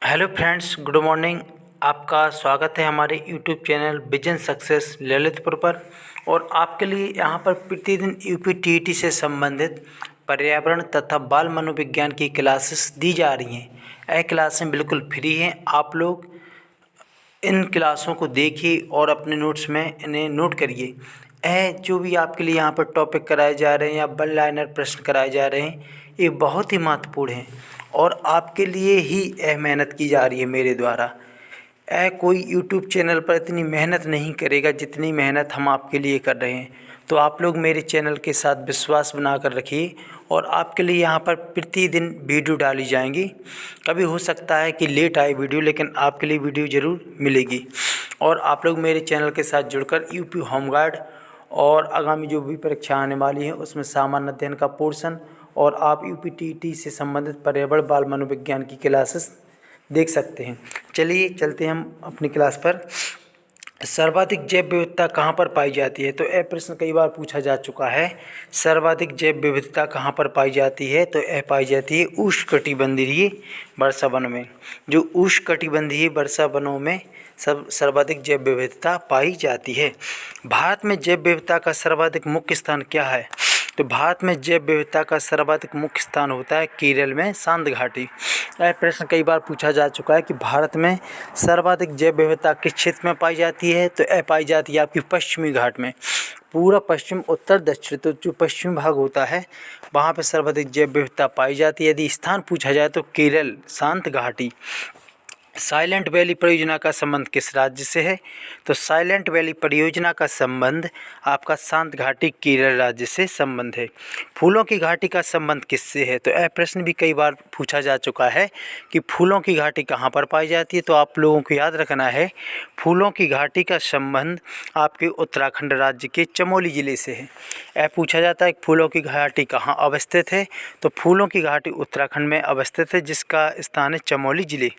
Hello friends, good morning. आपका स्वागत है हमारे YouTube channel vision success Lalitpur पर। और आपके लिए यहाँ पर प्रतिदिन यूपी-टीईटी से संबंधित पर्यावरण तथा बाल मनोविज्ञान की क्लासेस दी जा रही हैं। यह क्लासें बिल्कुल फ्री हैं। आप लोग इन क्लासों को देखिए और अपने नोट्स में इन्हें नोट करिए। यह जो भी आपके लिए यहाँ पर टॉपिक कराए जा रहे हैं या वन लाइनर प्रश्न कराए जा रहे हैं, ये बहुत ही महत्वपूर्ण हैं और आपके लिए ही यह मेहनत की जा रही है मेरे द्वारा। कोई यूट्यूब चैनल पर इतनी मेहनत नहीं करेगा जितनी मेहनत हम आपके लिए कर रहे हैं। तो आप लोग मेरे चैनल के साथ विश्वास बनाकर रखिए और आपके लिए यहाँ पर प्रतिदिन वीडियो डाली जाएंगी। कभी हो सकता है कि लेट आए वीडियो, लेकिन आपके लिए वीडियो ज़रूर मिलेगी। और आप लोग मेरे चैनल के साथ जुड़कर यूपी होमगार्ड और आगामी जो भी परीक्षा आने वाली है उसमें सामान्य अध्ययन का पोर्शन और आप यूपी-टीईटी से संबंधित पर्यावरण बाल मनोविज्ञान की क्लासेस देख सकते हैं। चलिए चलते हैं हम अपनी क्लास पर। सर्वाधिक जैव विविधता कहाँ पर पाई जाती है? तो यह प्रश्न कई बार पूछा जा चुका है। सर्वाधिक जैव विविधता कहाँ पर पाई जाती है? तो यह पाई जाती है उष्णकटिबंधीय वर्षा वन में। जो उष्णकटिबंधीय वर्षा वनों में सर्वाधिक जैव विविधता पाई जाती है। भारत में जैव विविधता का सर्वाधिक मुख्य स्थान क्या है? तो भारत में जैव विविधता का सर्वाधिक मुख्य स्थान होता है केरल में शांत घाटी। यह प्रश्न कई बार पूछा जा चुका है कि भारत में सर्वाधिक जैव विविधता किस क्षेत्र में पाई जाती है? तो यह पाई जाती है आपकी पश्चिमी घाट में। पूरा पश्चिम, उत्तर, दक्षिण, तो जो पश्चिमी भाग होता है वहाँ पर सर्वाधिक जैव विविधता पाई जाती है। यदि स्थान पूछा जाए तो केरल शांत घाटी। साइलेंट वैली परियोजना का संबंध किस राज्य से है? तो साइलेंट वैली परियोजना का संबंध आपका शांत घाटी केरल राज्य से संबंध है। फूलों की घाटी का संबंध किससे है? तो यह प्रश्न भी कई बार पूछा जा चुका है कि फूलों की घाटी कहाँ पर पाई जाती है। तो आप लोगों को याद रखना है, फूलों की घाटी का संबंध आपके उत्तराखंड राज्य के चमोली ज़िले से है। यह पूछा जाता है कि फूलों की घाटी कहाँ अवस्थित है? तो फूलों की घाटी उत्तराखंड में अवस्थित है, जिसका स्थान है चमोली ज़िले।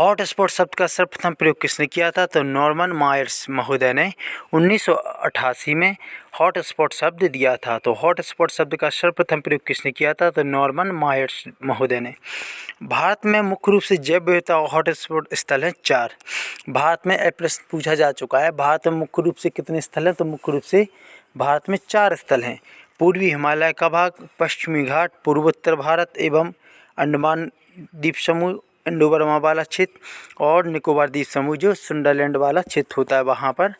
हॉट स्पॉट शब्द का सर्वप्रथम प्रयोग किसने किया था? तो नॉर्मन मायर्स महोदय ने 1988 में हॉट स्पॉट शब्द दिया था। तो हॉट स्पॉट शब्द का सर्वप्रथम प्रयोग किसने किया था? तो नॉर्मन मायर्स महोदय ने। भारत में मुख्य रूप से जैव विविधता और हॉट स्पॉट स्थल हैं 4। भारत में यह प्रश्न पूछा जा चुका है, भारत में मुख्य रूप से कितने स्थल हैं? तो मुख्य रूप से भारत में 4 स्थल हैं। पूर्वी हिमालय का भाग, पश्चिमी घाट, पूर्वोत्तर भारत एवं अंडमान द्वीप समूह, इंडो-बर्मा वाला क्षेत्र और निकोबार द्वीप समूह जो सुंदरलैंड वाला क्षेत्र होता है वहाँ पर।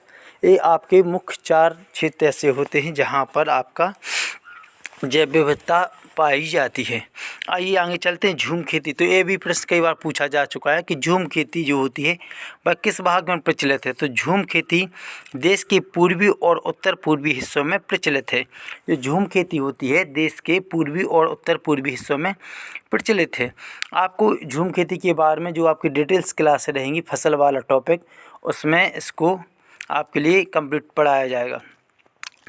ये आपके मुख्य 4 क्षेत्र ऐसे होते हैं जहाँ पर आपका जैव विविधता पाई जाती है। आइए आगे चलते हैं। झूम खेती, तो ये भी प्रश्न कई बार पूछा जा चुका है कि झूम खेती जो होती है वह किस भाग में प्रचलित है? तो झूम खेती देश के पूर्वी और उत्तर पूर्वी हिस्सों में प्रचलित है। जो झूम खेती होती है देश के पूर्वी और उत्तर पूर्वी हिस्सों में प्रचलित है। आपको झूम खेती के बारे में जो आपकी डिटेल्स क्लास रहेंगी, फसल वाला टॉपिक, उसमें इसको आपके लिए कंप्लीट पढ़ाया जाएगा।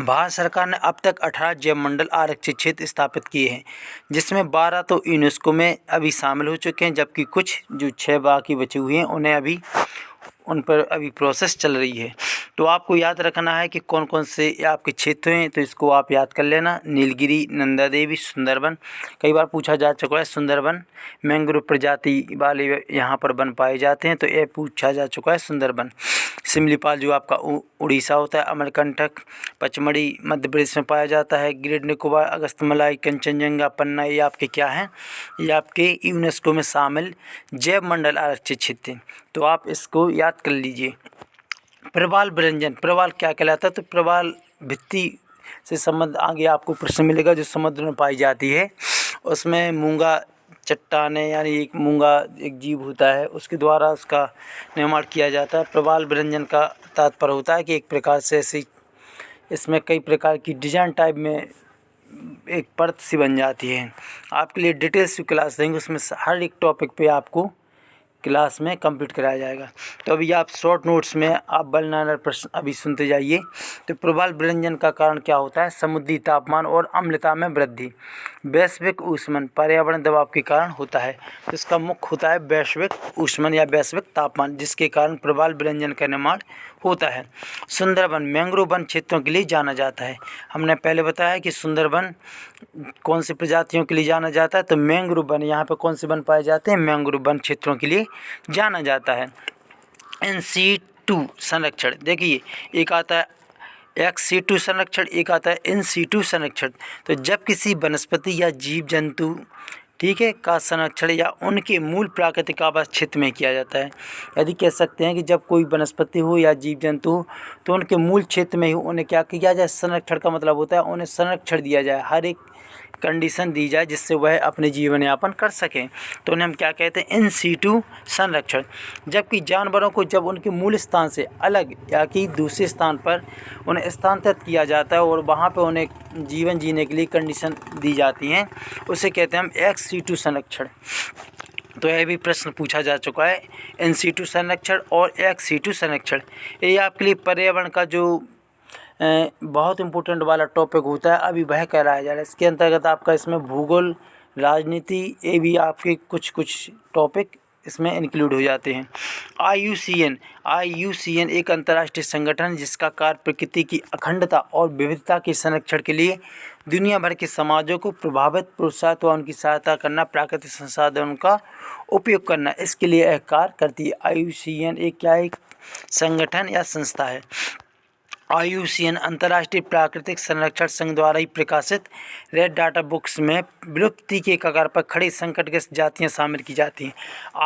भारत सरकार ने अब तक 18 जैव मंडल आरक्षित क्षेत्र स्थापित किए हैं, जिसमें 12 तो यूनेस्को में अभी शामिल हो चुके हैं, जबकि कुछ जो 6 बाकी बचे हुए हैं उन पर अभी प्रोसेस चल रही है। तो आपको याद रखना है कि कौन कौन से आपके क्षेत्र हैं, तो इसको आप याद कर लेना। नीलगिरी, नंदा देवी, सुंदरबन, कई बार पूछा जा चुका है। सुंदरबन मैंग्रोव प्रजाति वाले यहाँ पर वन पाए जाते हैं, तो यह पूछा जा चुका है सुंदरबन। सिमलीपाल जो आपका उड़ीसा होता है, अमरकंटक पचमढ़ी मध्य प्रदेश में पाया जाता है। ग्रेट निकोबार, अगस्तमलाई, कंचनजंगा, पन्ना, ये आपके क्या हैं? ये आपके यूनेस्को में शामिल जैव मंडल आरक्षित क्षेत्र हैं। तो आप इसको याद कर लीजिए। प्रवाल व्यंजन, प्रवाल क्या कहलाता है? तो प्रवाल भित्ति से संबंध आगे आपको प्रश्न मिलेगा जो समुद्र में पाई जाती है। उसमें मूंगा चट्टानें, यानी एक मूंगा एक जीव होता है, उसके द्वारा उसका निर्माण किया जाता है। प्रवाल व्यंजन का तात्पर्य होता है कि एक प्रकार से ऐसी इसमें कई प्रकार की डिजाइन टाइप में एक परत सी बन जाती है। आपके लिए डिटेल्स की क्लास देंगे, उसमें हर एक टॉपिक पे आपको क्लास में कंप्लीट कराया जाएगा। तो अभी आप शॉर्ट नोट्स में आप बलनानर प्रश्न अभी सुनते जाइए। तो प्रबल विरंजन का कारण क्या होता है? समुद्री तापमान और अम्लता में वृद्धि। वैश्विक ऊष्मन पर्यावरण दबाव के कारण होता है। तो इसका मुख्य होता है वैश्विक ऊष्मन या वैश्विक तापमान, जिसके कारण प्रबल विरंजन का निर्माण होता है। सुंदरवन मैंग्रोव वन क्षेत्रों के लिए जाना जाता है। हमने पहले बताया कि सुंदरवन कौन सी प्रजातियों के लिए जाना जाता है, तो मैंग्रोव वन, यहाँ पे कौन से वन पाए जाते हैं? मैंग्रोव वन क्षेत्रों के लिए जाना जाता है। in-situ संरक्षण, देखिए एक आता है ex-situ संरक्षण, एक आता है in-situ संरक्षण। तो जब किसी वनस्पति या जीव जंतु, ठीक है, का संरक्षण या उनके मूल प्राकृतिक आवास क्षेत्र में किया जाता है। यदि कह सकते हैं कि जब कोई वनस्पति हो या जीव जंतु हो तो उनके मूल क्षेत्र में ही उन्हें क्या किया जाए? संरक्षण का मतलब होता है उन्हें संरक्षण दिया जाए, हर एक कंडीशन दी जाए जिससे वह अपने जीवन यापन कर सकें। तो उन्हें हम क्या कहते हैं? इन सीटू संरक्षण। जबकि जानवरों को जब उनके मूल स्थान से अलग या कि दूसरे स्थान पर उन्हें स्थानांतरित किया जाता है और वहाँ पर उन्हें जीवन जीने के लिए कंडीशन दी जाती हैं, उसे कहते हैं हम एक्स सीटू संरक्षण। तो यह भी प्रश्न पूछा जा चुका है, इन सीटू संरक्षण और एक्स सीटू संरक्षण। ये आपके लिए पर्यावरण का जो बहुत इम्पोर्टेंट वाला टॉपिक होता है अभी वह कराया जा रहा है। इसके अंतर्गत आपका इसमें भूगोल, राजनीति, ये भी आपके कुछ टॉपिक इसमें इंक्लूड हो जाते हैं। IUCN एक अंतर्राष्ट्रीय संगठन जिसका कार्य प्रकृति की अखंडता और विविधता के संरक्षण के लिए दुनिया भर के समाजों को प्रभावित, प्रोत्साहित व उनकी सहायता करना, प्राकृतिक संसाधनों का उपयोग करना, इसके लिए यह कार्य करती है। IUCN एक क्या एक संगठन या संस्था है। IUCN अंतर्राष्ट्रीय प्राकृतिक संरक्षण संघ द्वारा ही प्रकाशित रेड डाटा बुक्स में विलुप्ति के कगार पर खड़ी संकटग्रस्त जातियां शामिल की जाती हैं।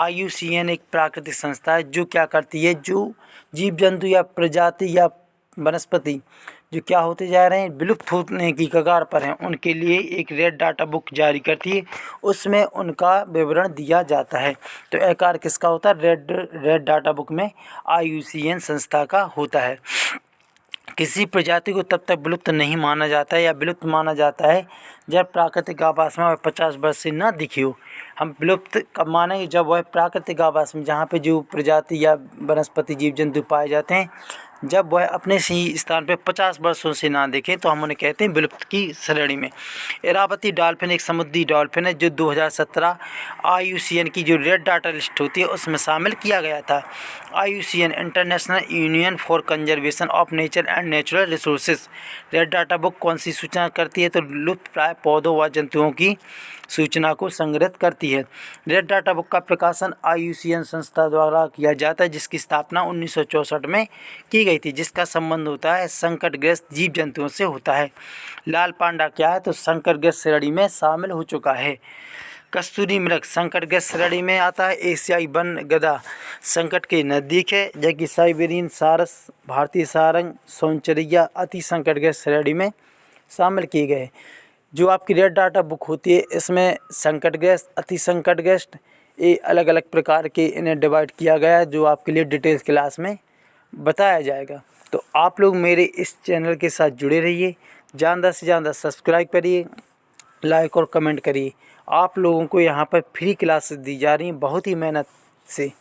IUCN एक प्राकृतिक संस्था है जो क्या करती है? जो जीव जंतु या प्रजाति या वनस्पति जो क्या होते जा रहे हैं, विलुप्त होने की कगार पर हैं, उनके लिए एक रेड डाटा बुक जारी करती है, उसमें उनका विवरण दिया जाता है। तो यह कार्य किसका होता है? रेड डाटा बुक में IUCN संस्था का होता है। किसी प्रजाति को तब तक विलुप्त नहीं माना जाता है या विलुप्त माना जाता है जब प्राकृतिक आवास में वह 50 वर्ष से न दिखी हो। हम विलुप्त कब मानेंगे? जब वह प्राकृतिक आवास में, जहाँ पे जो प्रजाति या वनस्पति जीव जंतु पाए जाते हैं, जब वह अपने सही स्थान पे 50 वर्षों से ना देखें तो हम उन्हें कहते हैं विलुप्त की श्रेणी में। इरावती डॉल्फिन एक समुद्री डॉल्फिन है जो 2017 IUCN की जो रेड डाटा लिस्ट होती है उसमें शामिल किया गया था। IUCN international union for conservation of nature and natural resources red data book कौन सी सूचना करती है? तो लुप्त प्राय पौधों व जंतुओं की सूचना को संग्रहित करती है। रेड डाटा बुक का प्रकाशन IUCN संस्था द्वारा किया जाता है जिसकी स्थापना 1964 में की गई थी, जिसका संबंध होता है संकटग्रस्त जीव जंतुओं से होता है। लाल पांडा क्या है? तो संकटग्रस्त श्रेणी में शामिल हो चुका है। कस्तूरी मृग संकटग्रस्त श्रेणी में आता है। एशियाई वन गधा संकट के नज़दीक है, जबकि साइबेरियन सारस, भारतीय सारंग, सौंचरिया अति संकटग्रस्त श्रेणी में शामिल किए गए। जो आपकी रेड डाटा बुक होती है इसमें संकटग्रस्त, अति संकटग्रस्त, ये अलग अलग प्रकार के इन्हें डिवाइड किया गया है जो आपके लिए डिटेल्स क्लास में बताया जाएगा। तो आप लोग मेरे इस चैनल के साथ जुड़े रहिए, ज़्यादा से ज़्यादा सब्सक्राइब करिए, लाइक और कमेंट करिए। आप लोगों को यहाँ पर फ्री क्लासेस दी जा रही हैं बहुत ही मेहनत से,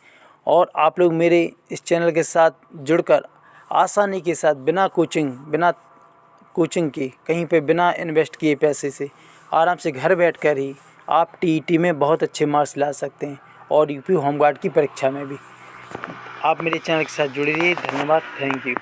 और आप लोग मेरे इस चैनल के साथ जुड़कर आसानी के साथ बिना कोचिंग के, कहीं पे बिना इन्वेस्ट किए पैसे से आराम से घर बैठकर ही आप TET में बहुत अच्छे मार्क्स ला सकते हैं और UP होमगार्ड की परीक्षा में भी। आप मेरे चैनल के साथ जुड़े रहिए। धन्यवाद, थैंक यू।